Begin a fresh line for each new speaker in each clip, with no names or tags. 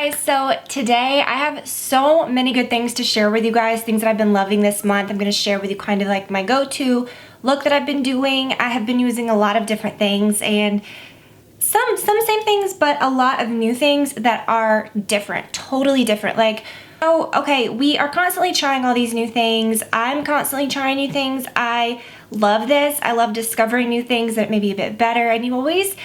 guys, so today I have so many good things to share with you guys, things that I've been loving this month. I'm going to share with you kind of like my go-to look that I've been doing. I have been using a lot of different things and some same things, but a lot of new things that are different, totally different. Like, oh, okay, we are constantly trying all these new things. I'm constantly trying new things. I love this. I love discovering new things that may be a bit better, and you always,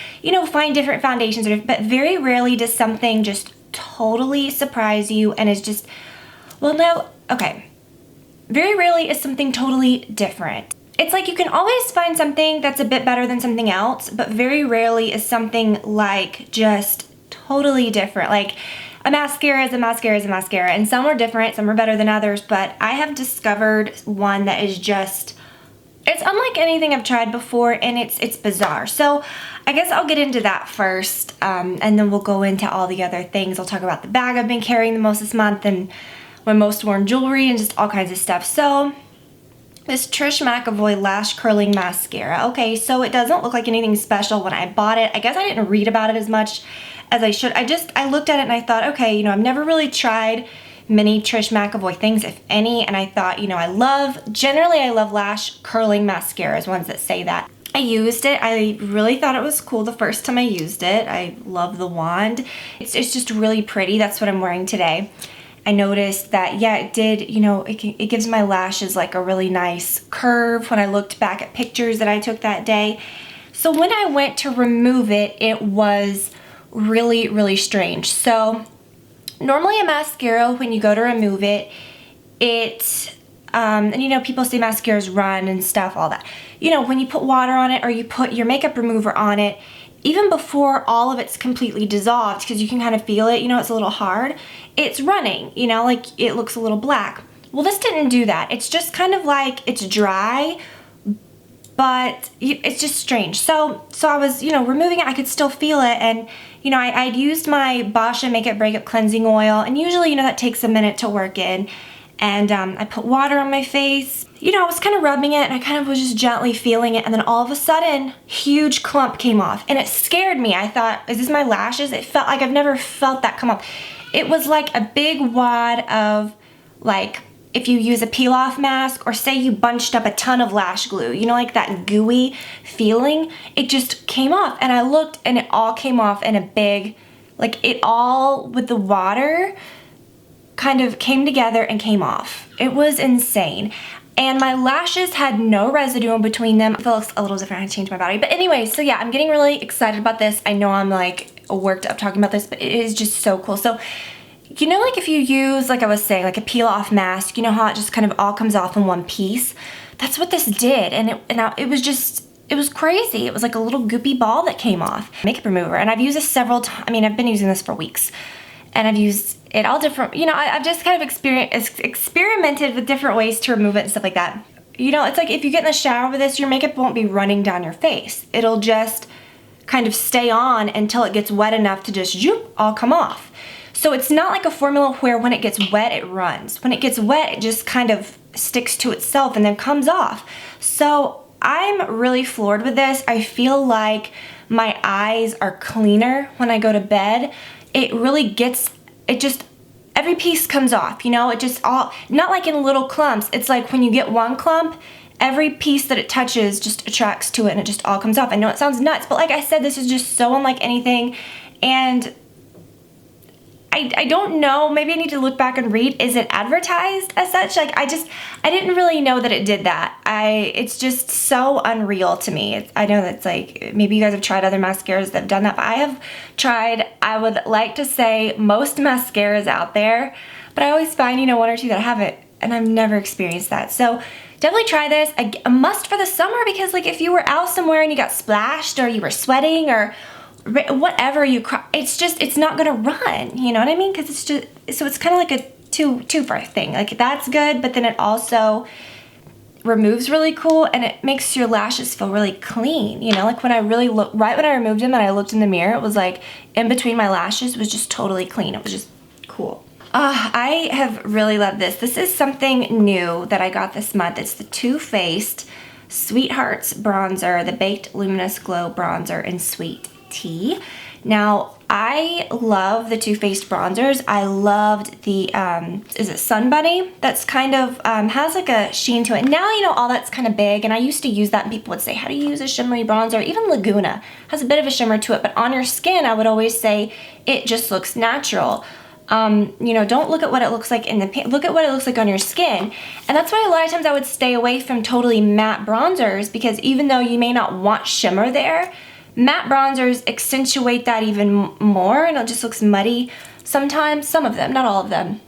find different foundations, but very rarely does something just totally surprise you and is just, very rarely is something totally different. It's like you can always find something that's a bit better than something else, but very rarely is something like just totally different. Like a mascara is a mascara is a mascara, and some are different, some are better than others, but I have discovered one that is just, it's unlike anything I've tried before, and it's bizarre. So I guess I'll get into that first, and then we'll go into all the other things. I'll talk about the bag I've been carrying the most this month and my most worn jewelry and just all kinds of stuff. So this Trish McEvoy Lash Curling Mascara. Okay, so it doesn't look like anything special when I bought it. I guess I didn't read about it as much as I should. I looked at it and I thought, okay, I've never really tried many Trish McEvoy things, if any, and I thought, generally I love lash curling mascaras, ones that say that. I used it. I really thought it was cool the first time I used it. I love the wand. It's just really pretty. That's what I'm wearing today. I noticed that, yeah, it did, it gives my lashes like a really nice curve when I looked back at pictures that I took that day. So when I went to remove it, it was really, really strange. So normally a mascara, when you go to remove it, and people say mascaras run and stuff, all that. When you put water on it or you put your makeup remover on it, even before all of it's completely dissolved, because you can kind of feel it, it's a little hard, it's running, like it looks a little black. Well, this didn't do that. It's just kind of like, it's dry, but it's just strange. So I was, removing it, I could still feel it, and I'd used my Boscia Makeup Breakup Cleansing Oil, and usually, that takes a minute to work in, and I put water on my face. I was kind of rubbing it, and I kind of was just gently feeling it, and then all of a sudden, huge clump came off, and it scared me. I thought, is this my lashes? It felt like I've never felt that come off. It was like a big wad of, like, if you use a peel-off mask, or say you bunched up a ton of lash glue, like that gooey feeling, it just came off, and I looked, and it all came off in a big, like, it all, with the water, kind of came together and came off. It was insane. And my lashes had no residue in between them. It looks a little different. I had to change my battery. But anyway, so yeah, I'm getting really excited about this. I know I'm like worked up talking about this, but it is just so cool. So, like if you use, like I was saying, like a peel-off mask, how it just kind of all comes off in one piece? That's what this did. And it was crazy. It was like a little goopy ball that came off. Makeup remover. And I've used this several times. I mean, I've been using this for weeks. And I've used it all different, I've just kind of experimented with different ways to remove it and stuff like that. It's like if you get in the shower with this, your makeup won't be running down your face. It'll just kind of stay on until it gets wet enough to just all come off. So it's not like a formula where when it gets wet, it runs. When it gets wet, it just kind of sticks to itself and then comes off. So I'm really floored with this. I feel like my eyes are cleaner when I go to bed. It really gets, every piece comes off, it just all, not like in little clumps. It's like when you get one clump, every piece that it touches just attracts to it and it just all comes off. I know it sounds nuts, but like I said, this is just so unlike anything, and I don't know, maybe I need to look back and read, is it advertised as such? Like I didn't really know that it did that. It's just so unreal to me. I know that's like, maybe you guys have tried other mascaras that have done that, but I have tried, I would like to say, most mascaras out there, but I always find, one or two that haven't, and I've never experienced that. So definitely try this, a must for the summer, because like if you were out somewhere and you got splashed or you were sweating or whatever it's not gonna run, you know what I mean? Because it's just, so it's kind of like a two-for thing. Like that's good, but then it also removes really cool, and it makes your lashes feel really clean, like when I really looked, right when I removed them and I looked in the mirror, it was like in between my lashes was just totally clean. It was just cool. I have really loved this. This is something new that I got this month. It's the Too Faced Sweethearts Bronzer, the Baked Luminous Glow Bronzer in Sweet Tea. Now, I love the Too Faced bronzers. I loved the, is it Sun Bunny? That's kind of, has like a sheen to it. Now, you know, all that's kind of big, and I used to use that, and people would say, how do you use a shimmery bronzer? Even Laguna has a bit of a shimmer to it, but on your skin, I would always say it just looks natural. You know, don't look at what it looks like in the paint, look at what it looks like on your skin. And that's why a lot of times I would stay away from totally matte bronzers, because even though you may not want shimmer there, matte bronzers accentuate that even more, and it just looks muddy sometimes. Some of them, not all of them.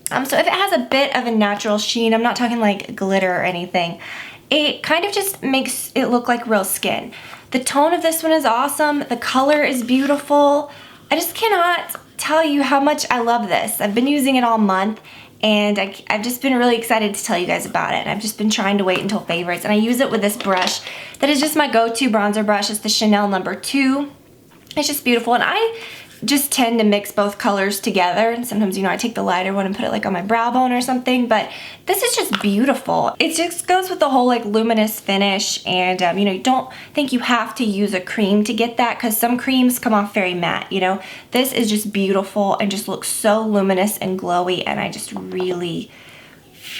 So if it has a bit of a natural sheen, I'm not talking like glitter or anything, it kind of just makes it look like real skin. The tone of this one is awesome. The color is beautiful. I just cannot tell you how much I love this. I've been using it all month, and I've just been really excited to tell you guys about it. I've just been trying to wait until favorites, and I use it with this brush that is just my go-to bronzer brush. It's the Chanel No. 2. It's just beautiful, and I just tend to mix both colors together, and sometimes, you know, I take the lighter one and put it like on my brow bone or something, but this is just beautiful. It just goes with the whole like luminous finish, and you know, you don't think you have to use a cream to get that, because some creams come off very matte, you know. This is just beautiful and just looks so luminous and glowy, and I just really,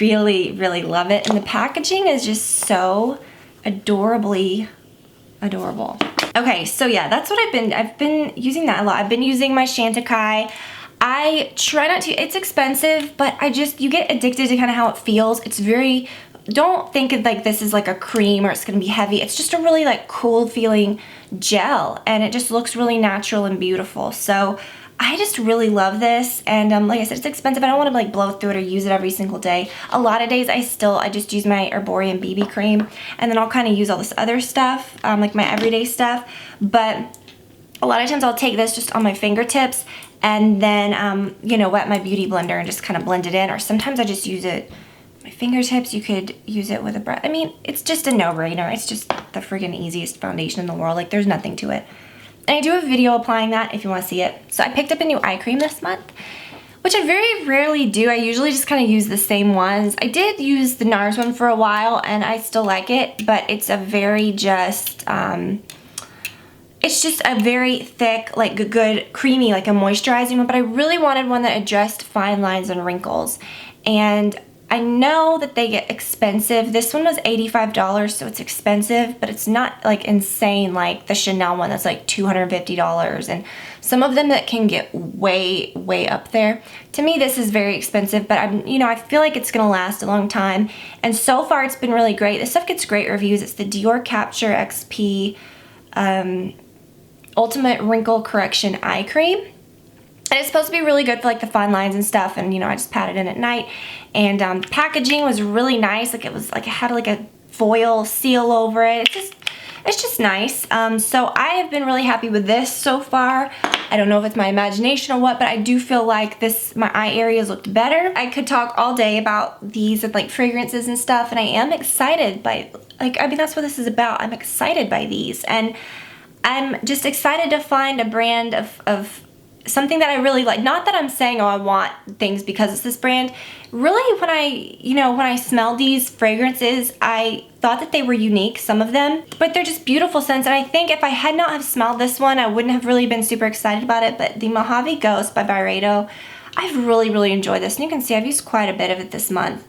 really, really love it. And the packaging is just so adorably adorable. Okay, so yeah, that's what I've been using that a lot. I've been using my Chantecaille. I try not to, it's expensive, but you get addicted to kind of how it feels. It's very, don't think of like this is like a cream or it's gonna be heavy. It's just a really like cool feeling gel, and it just looks really natural and beautiful. So I just really love this, and like I said, it's expensive. I don't want to like blow through it or use it every single day. A lot of days I just use my Herborian BB cream, and then I'll kind of use all this other stuff, like my everyday stuff. But a lot of times I'll take this just on my fingertips, and then you know, wet my beauty blender and just kind of blend it in. Or sometimes I just use it my fingertips. You could use it with a brush. I mean, it's just a no-brainer. It's just the friggin' easiest foundation in the world. Like, there's nothing to it. And I do have a video applying that if you want to see it. So I picked up a new eye cream this month, which I very rarely do. I usually just kind of use the same ones. I did use the NARS one for a while, and I still like it, but it's a very just, it's just a very thick, like good, creamy, like a moisturizing one, but I really wanted one that addressed fine lines and wrinkles. And I know that they get expensive. This one was $85, so it's expensive, but it's not like insane like the Chanel one that's like $250, and some of them that can get way, way up there. To me, this is very expensive, but you know, I feel like it's gonna last a long time, and so far it's been really great. This stuff gets great reviews. It's the Dior Capture XP Ultimate Wrinkle Correction Eye Cream. And it's supposed to be really good for like the fine lines and stuff, and you know, I just pat it in at night. And the packaging was really nice. Like, it was like, it had like a foil seal over it. It's just nice. So I have been really happy with this so far. I don't know if it's my imagination or what, but I do feel like my eye areas looked better. I could talk all day about these and like fragrances and stuff, and I am excited by, like, I mean, that's what this is about. I'm excited by these, and I'm just excited to find a brand of something that I really like. Not that I'm saying, oh, I want things because it's this brand. Really, when I smelled these fragrances, I thought that they were unique, some of them, but they're just beautiful scents. And I think if I had not have smelled this one, I wouldn't have really been super excited about it. But the Mojave Ghost by Byredo, I've really, really enjoyed this. And you can see I've used quite a bit of it this month.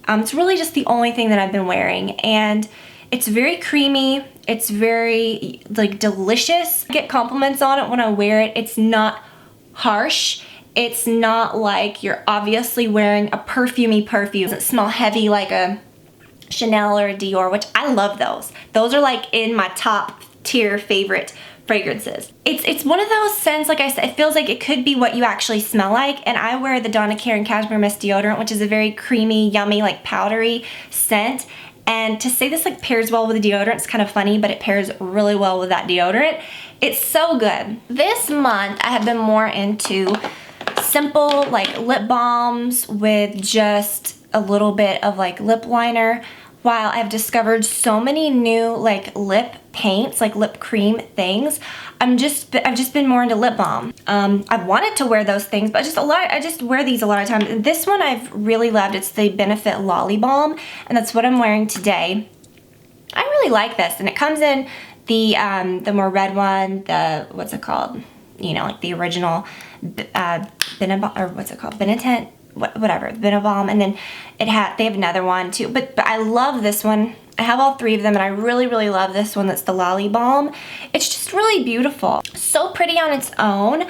It's really just the only thing that I've been wearing. And it's very creamy. It's very like delicious. I get compliments on it when I wear it. It's not harsh. It's not like you're obviously wearing a perfumey perfume. It doesn't smell heavy like a Chanel or a Dior, which I love those. Those are like in my top tier favorite fragrances. It's one of those scents, like I said, it feels like it could be what you actually smell like. And I wear the Donna Karan Cashmere Mist deodorant, which is a very creamy, yummy, like powdery scent. And to say this like pairs well with the deodorant is kind of funny, but it pairs really well with that deodorant. It's so good. This month I have been more into simple like lip balms with just a little bit of like lip liner, while I've discovered so many new like lip paints, like lip cream things. I've just been more into lip balm. I've wanted to wear those things, but I just wear these a lot of times. And this one I've really loved. It's the Benefit Lolly Balm, and that's what I'm wearing today. I really like this, and it comes in the more red one, what's it called? you know, like the original Benetton, or what's it called? Benetton, whatever, Benetton. And then they have another one too. But I love this one. I have all 3 of them, and I really, really love this one. That's the Lolly Balm. It's just really beautiful. So pretty on its own.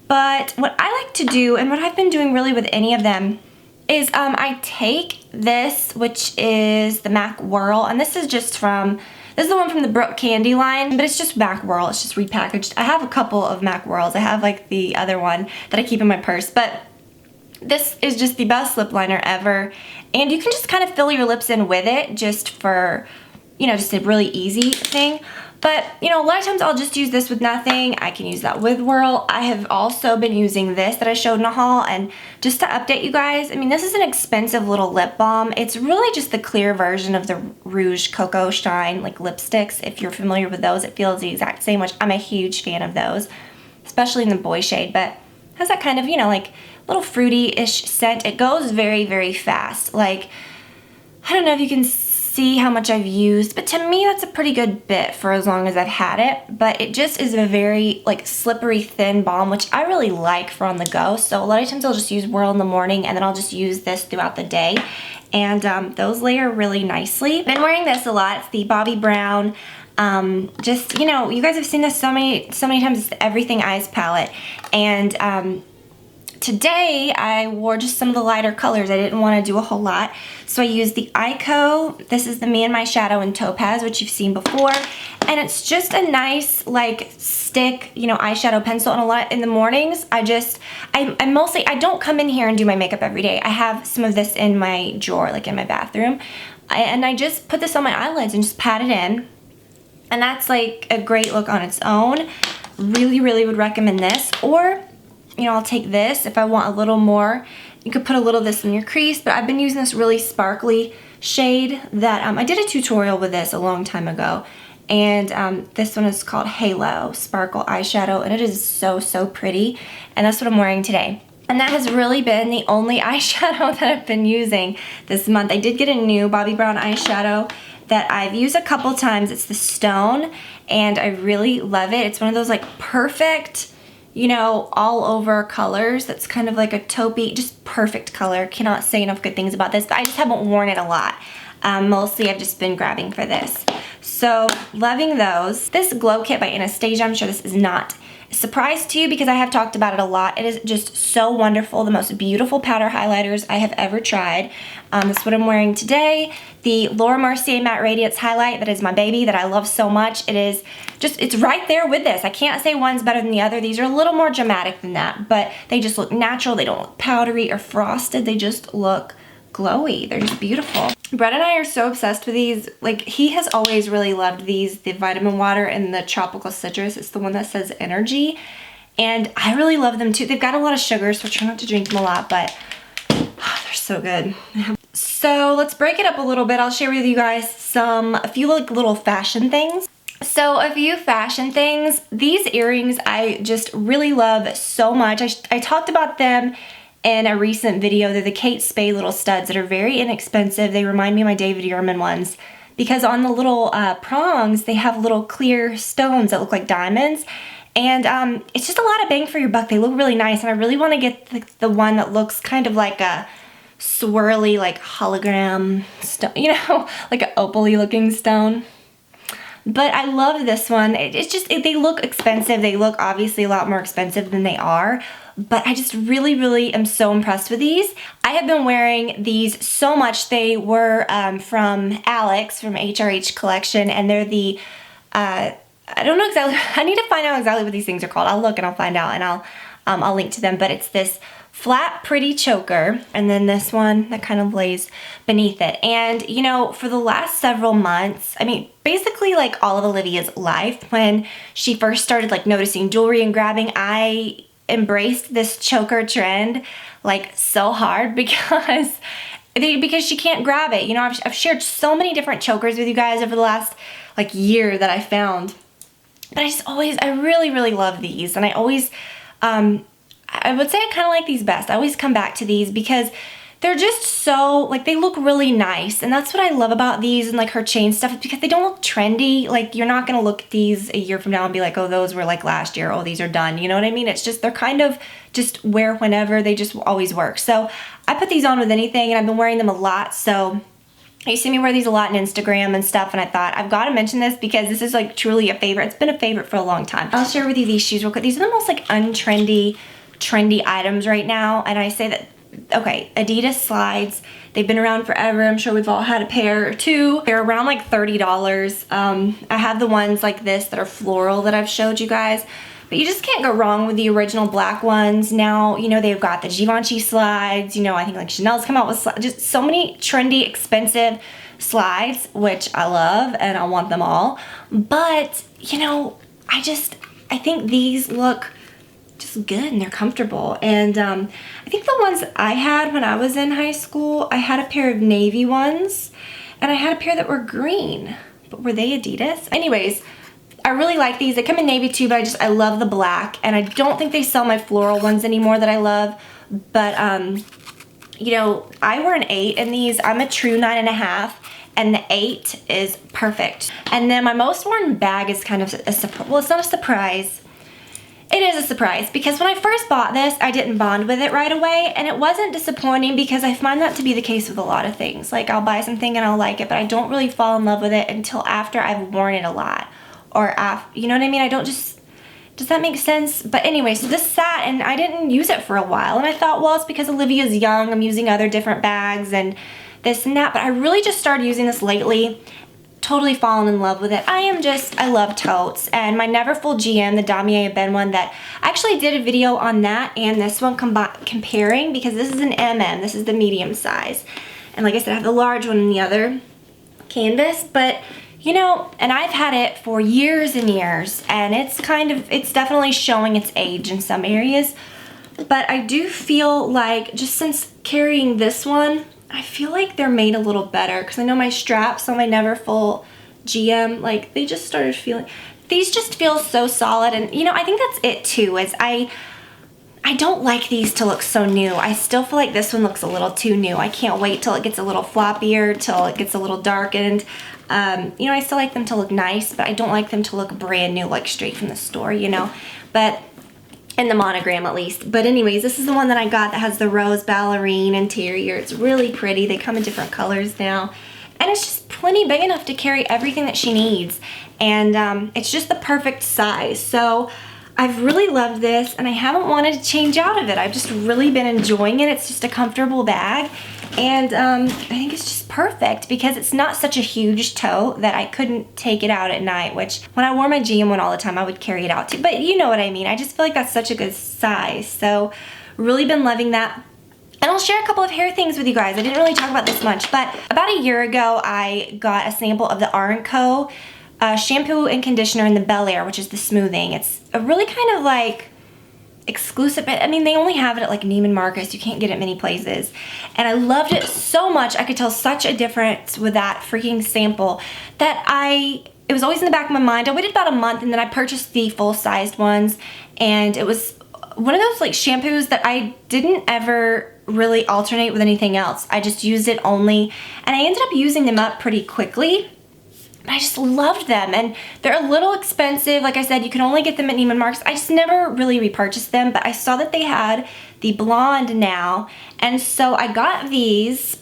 But what I like to do, and what I've been doing really with any of them, is I take this, which is the MAC Whirl, and this is just from, this is the one from the Brook Candy line, but it's just MAC Whirl. It's just repackaged. I have a couple of MAC Whirls. I have like the other one that I keep in my purse, but this is just the best lip liner ever. And you can just kind of fill your lips in with it just for, you know, just a really easy thing. But, you know, a lot of times I'll just use this with nothing. I can use that with Whirl. I have also been using this that I showed in a haul. And just to update you guys, I mean, this is an expensive little lip balm. It's really just the clear version of the Rouge Coco Shine, like lipsticks. If you're familiar with those, it feels the exact same, which I'm a huge fan of those, especially in the boy shade. But it has that kind of, you know, like little fruity-ish scent. It goes very, very fast. Like, I don't know if you can see how much I've used, but to me that's a pretty good bit for as long as I've had it. But it just is a very like slippery thin balm, which I really like for on the go. So a lot of times I'll just use Whirl in the morning, and then I'll just use this throughout the day, and those layer really nicely. Been wearing this a lot. It's the Bobbi Brown, just, you know, you guys have seen this so many times. It's the Everything Eyes palette, and today I wore just some of the lighter colors. I didn't want to do a whole lot. So I used the r+co. This is the Me and My Shadow in Topaz, which you've seen before. And it's just a nice like stick, you know, eyeshadow pencil. And a lot in the mornings, I don't come in here and do my makeup every day. I have some of this in my drawer, like in my bathroom. And I just put this on my eyelids and just pat it in. And that's like a great look on its own. Really, really would recommend this. Or, you know, I'll take this if I want a little more. You could put a little of this in your crease, but I've been using this really sparkly shade that I did a tutorial with this a long time ago. And this one is called Halo Sparkle Eyeshadow, and it is so, so pretty. And that's what I'm wearing today. And that has really been the only eyeshadow that I've been using this month. I did get a new Bobbi Brown eyeshadow that I've used a couple times. It's the Stone, and I really love it. It's one of those like perfect, you know, all over colors. That's kind of like a taupey, just perfect color. Cannot say enough good things about this, but I just haven't worn it a lot. Mostly I've just been grabbing for this. So loving those. This Glow Kit by Anastasia, I'm sure this is not a surprise to you because I have talked about it a lot. It is just so wonderful. The most beautiful powder highlighters I have ever tried. That's what I'm wearing today. The Laura Mercier Matte Radiance Highlight, that is my baby, that I love so much. It is just, it's right there with this. I can't say one's better than the other. These are a little more dramatic than that, but they just look natural. They don't look powdery or frosted. They just look glowy. They're just beautiful. Brett and I are so obsessed with these. Like, he has always really loved these, the vitamin water and the tropical citrus. It's the one that says energy, and I really love them too. They've got a lot of sugar, so try not to drink them a lot, but they're so good. So let's break it up a little bit. I'll share with you guys a few like little fashion things. So a few fashion things. These earrings I just really love so much. I talked about them in a recent video. They're the Kate Spade little studs that are very inexpensive. They remind me of my David Yurman ones because on the little prongs, they have little clear stones that look like diamonds. And it's just a lot of bang for your buck. They look really nice, and I really want to get the one that looks kind of like a swirly, like hologram stone, you know, like an opal-y looking stone. But I love this one. It's just, they look expensive. They look obviously a lot more expensive than they are. But I just really, really am so impressed with these. I have been wearing these so much. They were from Alex from HRH Collection, and they're the, I don't know exactly, I need to find out exactly what these things are called. I'll look and I'll find out, and I'll link to them. But it's this flat, pretty choker, and then this one that kind of lays beneath it. And, you know, for the last several months, I mean, basically like all of Olivia's life, when she first started like noticing jewelry and grabbing, I embraced this choker trend like so hard because she can't grab it. You know, I've shared so many different chokers with you guys over the last like year that I found, but I really, really love these. And I always, I would say I kind of like these best. I always come back to these because they're just so, like, they look really nice. And that's what I love about these and like her chain stuff, because they don't look trendy. Like, you're not gonna look at these a year from now and be like, oh, those were like last year, oh, these are done. You know what I mean? It's just, they're kind of just wear whenever, they just always work. So I put these on with anything, and I've been wearing them a lot. So you see me wear these a lot on Instagram and stuff, and I thought I've got to mention this because this is like truly a favorite. It's been a favorite for a long time. I'll share with you these shoes real quick. These are the most like untrendy, trendy items right now, and I say that, okay, Adidas slides, they've been around forever. I'm sure we've all had a pair or two. They're around like $30. I have the ones like this that are floral that I've showed you guys. But you just can't go wrong with the original black ones. Now, you know, they've got the Givenchy slides. You know, I think like Chanel's come out with just so many trendy, expensive slides, which I love and I want them all. But, you know, I think these look just good and they're comfortable. And I think the ones I had when I was in high school, I had a pair of navy ones and I had a pair that were green. But were they Adidas? Anyways, I really like these. They come in navy too, but I love the black, and I don't think they sell my floral ones anymore that I love. But you know, I wear an 8 in these. I'm a true 9.5, and the 8 is perfect. And then my most worn bag is kind of a surprise. Well, it's not a surprise. It is a surprise, because when I first bought this, I didn't bond with it right away, and it wasn't disappointing, because I find that to be the case with a lot of things. Like, I'll buy something and I'll like it, but I don't really fall in love with it until after I've worn it a lot. Or after, you know what I mean? I don't just, does that make sense? But anyway, so this sat and I didn't use it for a while, and I thought, well, it's because Olivia's young, I'm using other different bags and this and that, but I really just started using this lately, totally fallen in love with it. I love totes, and my Neverfull GM, the Damier Ben one, that I actually did a video on that and this one comparing, because this is an MM, this is the medium size. And like I said, I have the large one in the other canvas, but you know, and I've had it for years and years, and it's definitely showing its age in some areas. But I do feel like, just since carrying this one, I feel like they're made a little better, because I know my straps on my Neverfull GM, like, they just started feeling, these just feel so solid. And you know, I think that's it too, is I don't like these to look so new. I still feel like this one looks a little too new. I can't wait till it gets a little floppier, till it gets a little darkened. You know, I still like them to look nice, but I don't like them to look brand new, like straight from the store, you know, but in the monogram at least. But anyways, this is the one that I got that has the rose ballerine interior. It's really pretty. They come in different colors now, and it's just plenty big enough to carry everything that she needs. And it's just the perfect size. So I've really loved this, and I haven't wanted to change out of it. I've just really been enjoying it. It's just a comfortable bag, and I think it's just perfect, because it's not such a huge tote that I couldn't take it out at night, which when I wore my GM one all the time, I would carry it out too. But you know what I mean. I just feel like that's such a good size. So really been loving that. And I'll share a couple of hair things with you guys. I didn't really talk about this much, but about a year ago, I got a sample of the r+co shampoo and conditioner in the Bel Air, which is the smoothing. It's a really kind of like exclusive. I mean, they only have it at like Neiman Marcus. You can't get it many places. And I loved it so much. I could tell such a difference with that freaking sample that it was always in the back of my mind. I waited about a month, and then I purchased the full-sized ones, and it was one of those like shampoos that I didn't ever really alternate with anything else. I just used it only, and I ended up using them up pretty quickly. I just loved them, and they're a little expensive. Like I said, you can only get them at Neiman Marcus. I just never really repurchased them, but I saw that they had the blonde now, and so I got these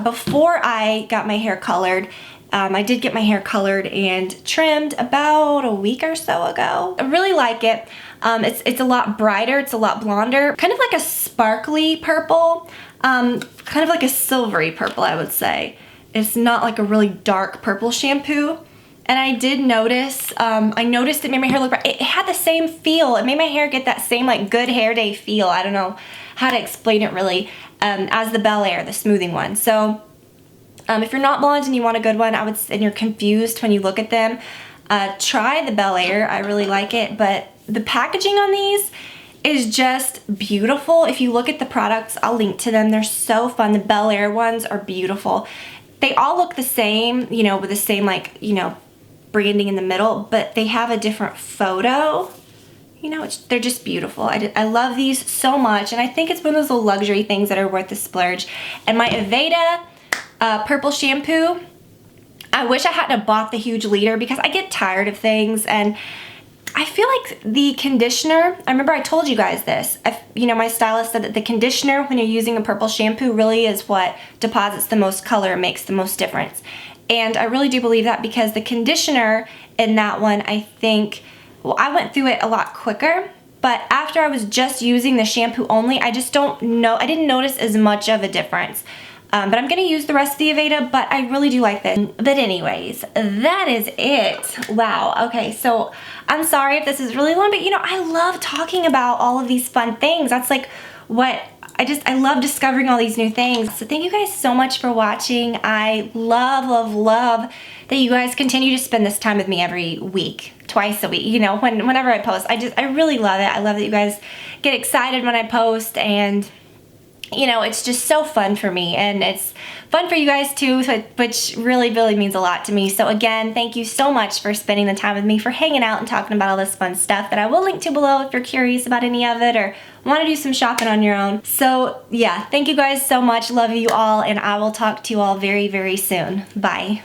before I got my hair colored. I did get my hair colored and trimmed about a week or so ago. I really like it. It's a lot brighter, it's a lot blonder, kind of like a sparkly purple, kind of like a silvery purple, I would say. It's not like a really dark purple shampoo. And I did notice, I noticed it made my hair look bright. It had the same feel. It made my hair get that same like good hair day feel. I don't know how to explain it really, as the Bel Air, the smoothing one. So if you're not blonde and you want a good one, and you're confused when you look at them, try the Bel Air. I really like it, but the packaging on these is just beautiful. If you look at the products, I'll link to them. They're so fun. The Bel Air ones are beautiful. They all look the same, you know, with the same like, you know, branding in the middle, but they have a different photo. you know, they're just beautiful. I love these so much, and I think it's one of those little luxury things that are worth the splurge. And my Aveda purple shampoo, I wish I hadn't have bought the huge liter because I get tired of things, and I feel like the conditioner, I remember I told you guys this, you know, my stylist said that the conditioner when you're using a purple shampoo really is what deposits the most color and makes the most difference. And I really do believe that because the conditioner in that one, I think, well, I went through it a lot quicker, but after I was just using the shampoo only, I just don't know, I didn't notice as much of a difference. But I'm gonna use the rest of the Aveda, but I really do like this. But anyways, that is it. Wow, okay, so I'm sorry if this is really long, but you know, I love talking about all of these fun things. That's like what, I love discovering all these new things. So thank you guys so much for watching. I love, love, love that you guys continue to spend this time with me every week, twice a week, you know, whenever I post. I really love it. I love that you guys get excited when I post, and you know, it's just so fun for me, and it's fun for you guys too, which really, really means a lot to me. So again, thank you so much for spending the time with me, for hanging out and talking about all this fun stuff that I will link to below if you're curious about any of it or want to do some shopping on your own. So yeah, thank you guys so much. Love you all, and I will talk to you all very, very soon. Bye.